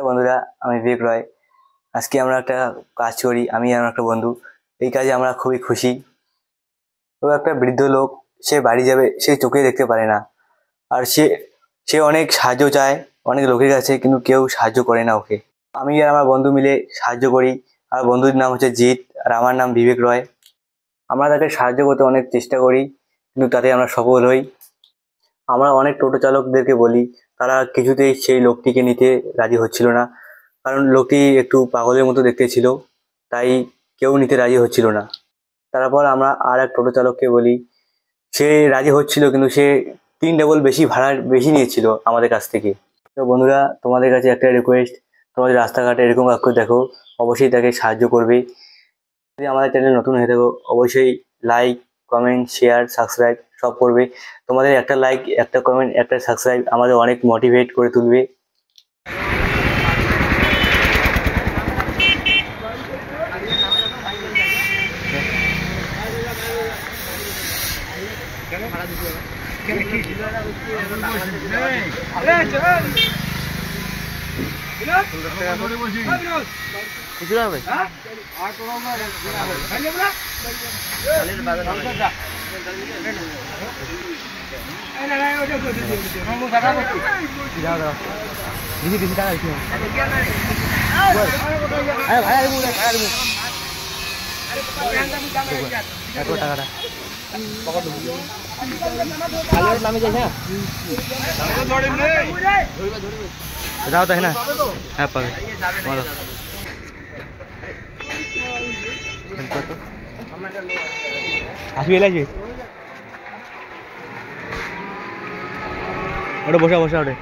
বন্ধুরা, আমি বিবেক রয়। আজকে আমরা একটা কাজ করি, আমি আর একটা বন্ধু। এই কাজে আমরা খুবই খুশি। তো একটা বৃদ্ধ লোক, সে বাড়ি যাবে, সে চোখে দেখতে পারে না। আর সে অনেক সাহায্য চায় অনেক লোকের কাছে, কিন্তু কেউ সাহায্য করে না ওকে। আমি আর আমার বন্ধু মিলে সাহায্য করি। আর বন্ধুর নাম হচ্ছে জিৎ, আর আমার নাম বিবেক রয়। আমরা তাকে সাহায্য করতে অনেক চেষ্টা করি, কিন্তু তাতে আমরা সফল হই। আমরা অনেক টোটো চালকদেরকে বলি, তারা কিছুতেই সেই লোকটিকে নিতে রাজি হচ্ছিল না, কারণ লোকটি একটু পাগলের মতো দেখতে ছিল, তাই কেউ নিতে রাজি হচ্ছিল না। তারপর আমরা আর এক টোটো চালককে বলি, সে রাজি হচ্ছিল, কিন্তু সে 3 ডবল ভাড়া বেশি নিয়েছিল আমাদের কাছ থেকে। তো বন্ধুরা, তোমাদের কাছে একটা রিকোয়েস্ট, তোমাদের রাস্তাঘাটে এরকম কাউকে দেখো, অবশ্যই তাকে সাহায্য করবে। যদি আমাদের চ্যানেল নতুন হয়ে থাকো, অবশ্যই লাইক, কমেন্ট, শেয়ার, সাবস্ক্রাইব সব করবে। তোমাদের একটা লাইক, একটা কমেন্ট, একটা সাবস্ক্রাইব আমাদের অনেক মোটিভেট করে তুলবে। যাও তাই না, হ্যাঁ পাবে। আসবি এলাইছি ওটা বসা ওটা